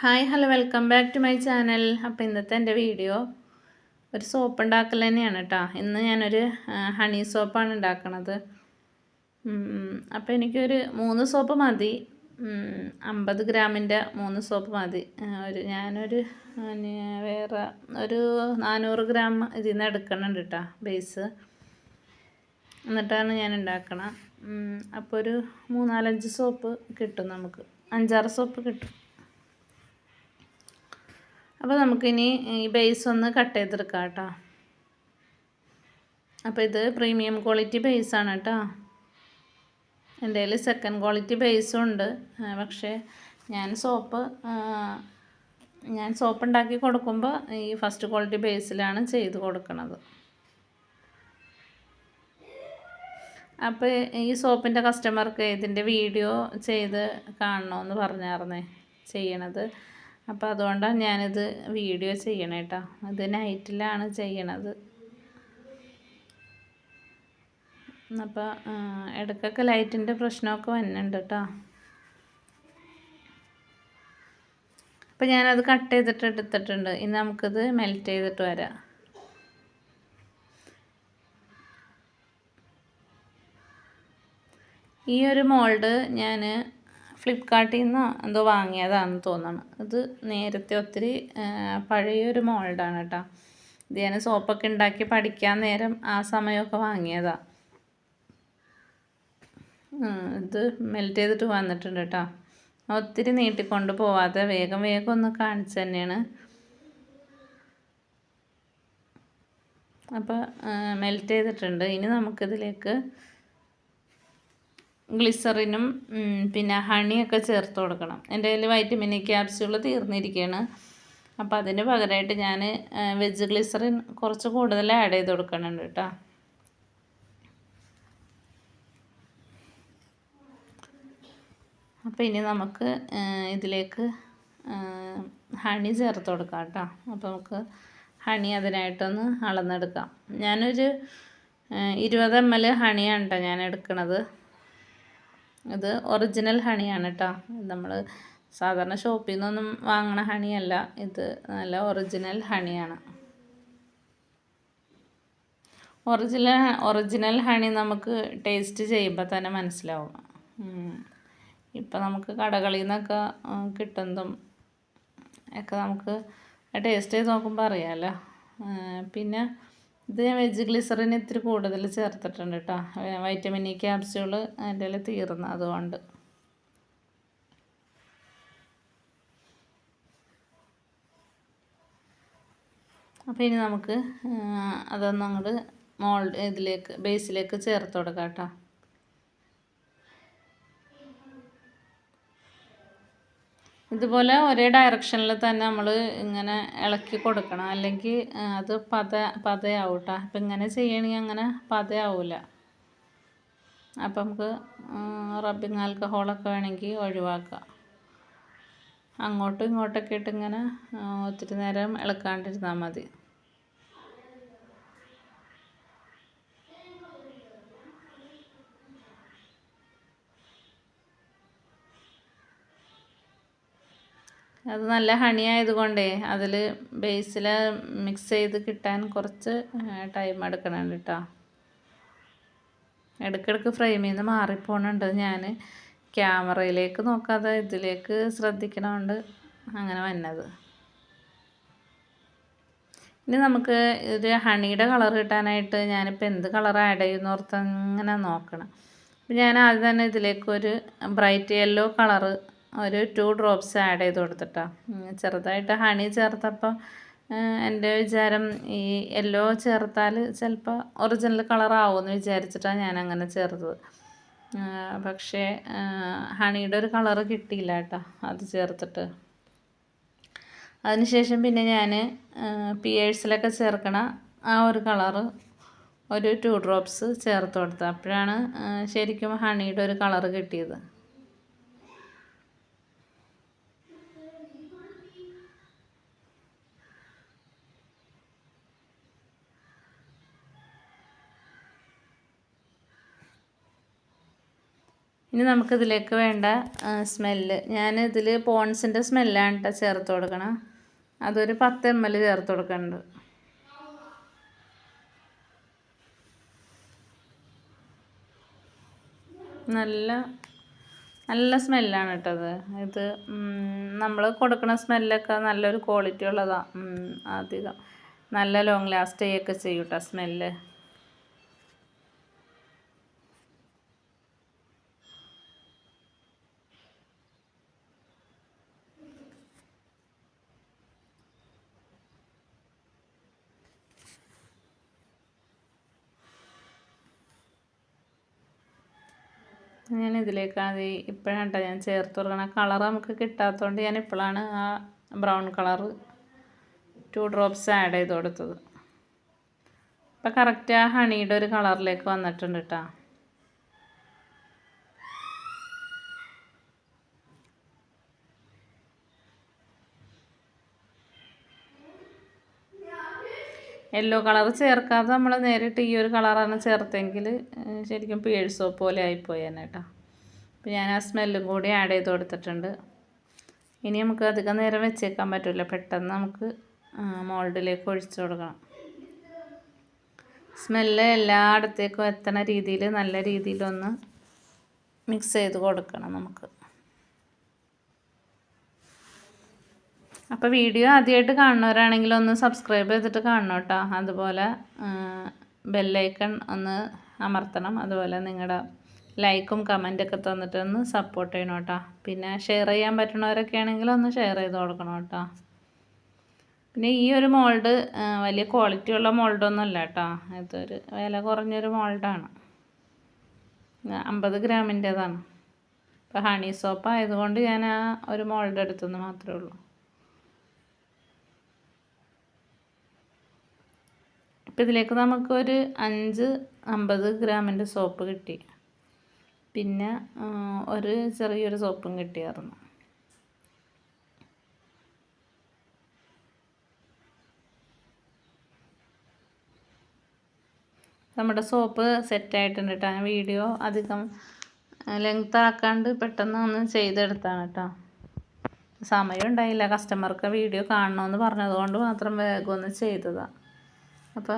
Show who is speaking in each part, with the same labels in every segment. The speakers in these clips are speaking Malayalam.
Speaker 1: Hi hello welcome back to my channel. അപ്പോൾ ഇന്നത്തെ എൻ്റെ വീഡിയോ ഒരു സോപ്പ് ഉണ്ടാക്കൽ തന്നെയാണ് കേട്ടോ. ഇന്ന് ഞാനൊരു ഹണി സോപ്പാണ് ഉണ്ടാക്കണത്. അപ്പോൾ എനിക്കൊരു 3 സോപ്പ് മതി. 50 ഗ്രാമിൻ്റെ 3 സോപ്പ് മതി. ഞാനൊരു വേറെ ഒരു 400 ഗ്രാം ഇതിൽ നിന്ന് എടുക്കണുണ്ട് കേട്ടോ ബേസ്. എന്നിട്ടാണ് ഞാൻ ഉണ്ടാക്കണം. അപ്പോൾ ഒരു 3-4-5 സോപ്പ് കിട്ടും, നമുക്ക് 5-6 സോപ്പ് കിട്ടും. അപ്പോൾ നമുക്കിനി ഈ ബേസ് ഒന്ന് കട്ട് ചെയ്തെടുക്കാം കേട്ടോ. അപ്പോൾ ഇത് പ്രീമിയം ക്വാളിറ്റി ബേസാണ് കേട്ടോ. എൻ്റെ കയ്യിൽ സെക്കൻഡ് ക്വാളിറ്റി ബേസും ഉണ്ട്. പക്ഷേ ഞാൻ സോപ്പ് ഉണ്ടാക്കി കൊടുക്കുമ്പോൾ ഈ ഫസ്റ്റ് ക്വാളിറ്റി ബേസിലാണ് ചെയ്ത് കൊടുക്കുന്നത്. അപ്പോൾ ഈ സോപ്പിൻ്റെ കസ്റ്റമർക്ക് ഇതിൻ്റെ വീഡിയോ ചെയ്ത് കാണണമെന്ന് പറഞ്ഞായിരുന്നേ ചെയ്യണത്. അപ്പോൾ അതുകൊണ്ടാണ് ഞാനിത് വീഡിയോ ചെയ്യണേ കേട്ടോ. ഇത് നൈറ്റിലാണ് ചെയ്യണത്. അപ്പോൾ ഇടയ്ക്കൊക്കെ ലൈറ്റിൻ്റെ പ്രശ്നമൊക്കെ വരുന്നുണ്ട് കേട്ടോ. അപ്പോൾ ഞാനത് കട്ട് ചെയ്തിട്ട് എടുത്തിട്ടുണ്ട്. ഇനി നമുക്കിത് മെൽറ്റ് ചെയ്തിട്ട് വരാം. ഈ ഒരു മോൾഡ് ഞാൻ ഫ്ലിപ്കാർട്ടിൽ നിന്ന് എന്തോ വാങ്ങിയതാണെന്ന് തോന്നണം. ഇത് നേരത്തെ ഒത്തിരി പഴയൊരു മോൾഡാണ് കേട്ടോ. ഇത് ഞാൻ സോപ്പൊക്കെ ഉണ്ടാക്കി പഠിക്കാൻ നേരം ആ സമയമൊക്കെ വാങ്ങിയതാണ്. ഇത് മെൽറ്റ് ചെയ്തിട്ട് വന്നിട്ടുണ്ട് കേട്ടോ. ഒത്തിരി നീട്ടിക്കൊണ്ട് പോവാതെ വേഗം ഒന്ന് കാണിച്ച് തന്നെയാണ്. അപ്പോൾ മെൽറ്റ് ചെയ്തിട്ടുണ്ട്. ഇനി നമുക്കിതിലേക്ക് ഗ്ലിസറിനും പിന്നെ ഹണിയൊക്കെ ചേർത്ത് കൊടുക്കണം. എൻ്റെ കയ്യിൽ വൈറ്റമിൻ ഇ ക്യാപ്സ്യൂൾ തീർന്നിരിക്കുകയാണ്. അപ്പോൾ അതിന് പകരമായിട്ട് ഞാൻ വെജ് ഗ്ലിസറിൻ കുറച്ച് കൂടുതൽ ആഡ് ചെയ്ത് കൊടുക്കണുണ്ട് കേട്ടോ. അപ്പോൾ ഇനി നമുക്ക് ഇതിലേക്ക് ഹണി ചേർത്ത് കൊടുക്കാം കേട്ടോ. അപ്പോൾ നമുക്ക് ഹണി അതിനായിട്ടൊന്ന് അളന്നെടുക്കാം. ഞാനൊരു 20 ml ഹണിയാണ് കേട്ടോ ഞാൻ എടുക്കണത്. ഇത് ഒറിജിനൽ ഹണിയാണ് കേട്ടോ. നമ്മൾ സാധാരണ ഷോപ്പിൽ നിന്നൊന്നും വാങ്ങണ ഹണിയല്ല. ഇത് നല്ല ഒറിജിനൽ ഹണിയാണ്. ഒറിജിനൽ ഹണി നമുക്ക് ടേസ്റ്റ് ചെയ്യുമ്പോൾ തന്നെ മനസ്സിലാവും. ഇപ്പം നമുക്ക് കടകളിൽ നിന്നൊക്കെ കിട്ടുന്നതും ഒക്കെ നമുക്ക് ടേസ്റ്റ് ചെയ്ത് നോക്കുമ്പോൾ അറിയാമല്ലോ. പിന്നെ ഇത് ഞാൻ വെജ് ഗ്ലിസറിന് ഇത്തിരി കൂടുതൽ ചേർത്തിട്ടുണ്ട് കേട്ടോ. വൈറ്റമിൻ ഇ ക്യാപ്സ്യൂൾ എൻ്റെ കയ്യിൽ തീർന്നു, അതുകൊണ്ട്. അപ്പോൾ ഇനി നമുക്ക് അതൊന്നും അങ്ങോട്ട് ബേസിലേക്ക് ചേർത്ത് കൊടുക്കാം കേട്ടോ. ഇതുപോലെ ഒരേ ഡയറക്ഷനിൽ തന്നെ നമ്മൾ ഇങ്ങനെ ഇളക്കി കൊടുക്കണം, അല്ലെങ്കിൽ അത് പതയാവും കേട്ടോ. അപ്പം ഇങ്ങനെ ചെയ്യണമെങ്കിൽ അങ്ങനെ പതയാവില്ല. അപ്പം നമുക്ക് റബ്ബിങ് ആൽക്കഹോളൊക്കെ വേണമെങ്കിൽ ഒഴിവാക്കാം. അങ്ങോട്ടും ഇങ്ങോട്ടൊക്കെ ഇട്ട് ഇങ്ങനെ ഒത്തിരി നേരം ഇളക്കാണ്ടിരുന്നാൽ മതി. അത് നല്ല ഹണി ആയതുകൊണ്ടേ അതിൽ ബേസിൽ മിക്സ് ചെയ്ത് കിട്ടാൻ കുറച്ച് ടൈം എടുക്കണുണ്ട് കേട്ടോ. ഇടയ്ക്കിടയ്ക്ക് ഫ്രെയിമിൽ നിന്ന് മാറിപ്പോണുണ്ട്. ഞാൻ ക്യാമറയിലേക്ക് നോക്കാതെ ഇതിലേക്ക് ശ്രദ്ധിക്കണോണ്ട് അങ്ങനെ വന്നത്. ഇനി നമുക്ക് ഒരു ഹണിയുടെ കളർ കിട്ടാനായിട്ട് ഞാനിപ്പോൾ എന്ത് കളർ ആഡ് ചെയ്യുമെന്ന് ഓർത്ത് അങ്ങനെ നോക്കണം. അപ്പോൾ ഞാൻ ആദ്യം തന്നെ ഇതിലേക്കൊരു ബ്രൈറ്റ് യെല്ലോ കളറ് ഒരു 2 drops ആഡ് ചെയ്ത് കൊടുത്തിട്ടാണ്. ചെറുതായിട്ട് ഹണി ചേർത്തപ്പോൾ എൻ്റെ വിചാരം ഈ യെല്ലോ ചേർത്താൽ ചിലപ്പോൾ ഒറിജിനൽ കളറാവുമെന്ന് വിചാരിച്ചിട്ടാണ് ഞാനങ്ങനെ ചേർത്തത്. പക്ഷേ ഹണിയുടെ ഒരു കളറ് കിട്ടിയില്ല കേട്ടോ അത് ചേർത്തിട്ട്. അതിനുശേഷം പിന്നെ ഞാൻ പിയേഴ്സിലൊക്കെ ചേർക്കണ ആ ഒരു കളറ് ഒരു 2 drops ചേർത്ത് കൊടുത്തത്. അപ്പോഴാണ് ശരിക്കും ഹണിയുടെ ഒരു കളറ് കിട്ടിയത്. ഇനി നമുക്കിതിലേക്ക് വേണ്ട സ്മെല്ല്, ഞാനിതിൽ പോൺസിൻ്റെ സ്മെല്ലാണ് കേട്ടോ ചേർത്ത് കൊടുക്കണം. അതൊരു 10 ml ചേർത്ത് കൊടുക്കുന്നുണ്ട്. നല്ല സ്മെല്ലാണ് കേട്ടത്. ഇത് നമ്മൾ കൊടുക്കുന്ന സ്മെല്ലൊക്കെ നല്ലൊരു ക്വാളിറ്റി ഉള്ളതാണ്. അധികം നല്ല ലോങ് ലാസ്റ്റ് ചെയ്യൊക്കെ ചെയ്യും കേട്ടോ സ്മെല്ല്. ഞാൻ ഇതിലേക്കാണ് ഇപ്പോഴാണ് കേട്ടോ ഞാൻ ചേർത്ത് കൊടുക്കണം. കളർ നമുക്ക് കിട്ടാത്തതുകൊണ്ട് ഞാൻ ഇപ്പോഴാണ് ആ ബ്രൗൺ കളർ 2 drops ആഡ് ചെയ്ത് കൊടുത്തത്. അപ്പോൾ കറക്റ്റ് ആ ഹണിയുടെ ഒരു കളറിലേക്ക് വന്നിട്ടുണ്ട് കേട്ടോ. യെല്ലോ കളർ ചേർക്കാതെ നമ്മൾ നേരിട്ട് ഈ ഒരു കളറാണ് ചേർത്തെങ്കിൽ ശരിക്കും പിയേഴ്സ് സോപ്പ് പോലെ ആയിപ്പോയേനെ കേട്ടോ. അപ്പോൾ ഞാൻ ആ സ്മെല്ലും കൂടി ആഡ് ചെയ്ത് കൊടുത്തിട്ടുണ്ട്. ഇനി നമുക്ക് അധികം നേരം വെച്ചേക്കാൻ പറ്റില്ല, പെട്ടെന്ന് നമുക്ക് മോൾഡിലേക്ക് ഒഴിച്ചു കൊടുക്കണം. സ്മെല്ല് എല്ലായിടത്തേക്കും എത്തണ രീതിയിൽ നല്ല രീതിയിലൊന്ന് മിക്സ് ചെയ്ത് കൊടുക്കണം നമുക്ക്. അപ്പോൾ വീഡിയോ ആദ്യമായിട്ട് കാണുന്നവരാണെങ്കിൽ ഒന്ന് സബ്സ്ക്രൈബ് ചെയ്തിട്ട് കാണണം കേട്ടോ. അതുപോലെ ബെല്ലൈക്കൺ ഒന്ന് അമർത്തണം. അതുപോലെ നിങ്ങളുടെ ലൈക്കും കമൻറ്റൊക്കെ തന്നിട്ട് ഒന്ന് സപ്പോർട്ട് ചെയ്യണം കേട്ടോ. പിന്നെ ഷെയർ ചെയ്യാൻ പറ്റുന്നവരൊക്കെ ആണെങ്കിൽ ഒന്ന് ഷെയർ ചെയ്ത് കൊടുക്കണം കേട്ടോ. പിന്നെ ഈ ഒരു മോൾഡ് വലിയ ക്വാളിറ്റി ഉള്ള മോൾഡൊന്നുമല്ല കേട്ടോ. ഇതൊരു വില കുറഞ്ഞൊരു മോൾഡാണ്, 50 ഗ്രാമിൻ്റെതാണ്. ഇപ്പോൾ ഹണി സോപ്പ് ആയതുകൊണ്ട് ഞാൻ ആ ഒരു മോൾഡ് എടുത്തെന്ന് മാത്രമേ ഉള്ളൂ. ഇപ്പം ഇതിലേക്ക് നമുക്കൊരു 50 ഗ്രാമിൻ്റെ സോപ്പ് കിട്ടി. പിന്നെ ഒരു ചെറിയൊരു സോപ്പും കിട്ടിയായിരുന്നു. നമ്മുടെ സോപ്പ് സെറ്റായിട്ടുണ്ട് കേട്ടോ. വീഡിയോ അധികം ലെങ്ത് ആക്കാണ്ട് പെട്ടെന്ന് ഒന്ന് ചെയ്തെടുത്താണ് കേട്ടോ. സമയം ഉണ്ടായില്ല, കസ്റ്റമർക്ക് വീഡിയോ കാണണമെന്ന് പറഞ്ഞതുകൊണ്ട് മാത്രം വേഗം ഒന്ന് ചെയ്തതാണ്. അപ്പോൾ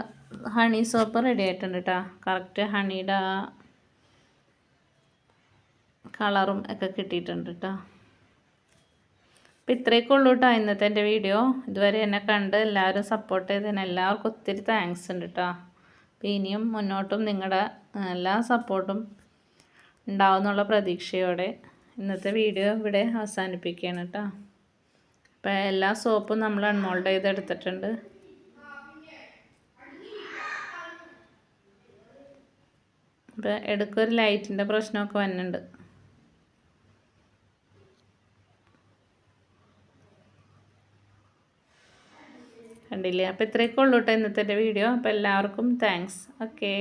Speaker 1: ഹണി സോപ്പ് റെഡി ആയിട്ടുണ്ട് കേട്ടോ. കറക്റ്റ് ഹണിയുടെ ആ കളറും ഒക്കെ കിട്ടിയിട്ടുണ്ട് കേട്ടോ. അപ്പോൾ ഇത്രയൊക്കെ ഉള്ളൂ കേട്ടോ ഇന്നത്തെ എൻ്റെ വീഡിയോ. ഇതുവരെ എന്നെ കണ്ട് എല്ലാവരും സപ്പോർട്ട് ചെയ്തതിന് എല്ലാവർക്കും ഒത്തിരി താങ്ക്സ് ഉണ്ട് കേട്ടോ. അപ്പോൾ ഇനിയും മുന്നോട്ടും നിങ്ങളുടെ എല്ലാ സപ്പോർട്ടും ഉണ്ടാവുമെന്നുള്ള പ്രതീക്ഷയോടെ ഇന്നത്തെ വീഡിയോ ഇവിടെ അവസാനിപ്പിക്കുകയാണ് കേട്ടോ. അപ്പോൾ എല്ലാ സോപ്പും നമ്മൾ അൺമോൾഡ് ചെയ്തെടുത്തിട്ടുണ്ട്. അപ്പോൾ ഇടയ്ക്കൊരു ലൈറ്റിൻ്റെ പ്രശ്നമൊക്കെ വന്നിട്ടുണ്ട്. കണ്ടില്ലേ? അപ്പോൾ ഇത്രയൊക്കെ ഉള്ളൂ കേട്ടോ ഇന്നത്തെ വീഡിയോ. അപ്പോൾ എല്ലാവർക്കും താങ്ക്സ്. ഓക്കേ.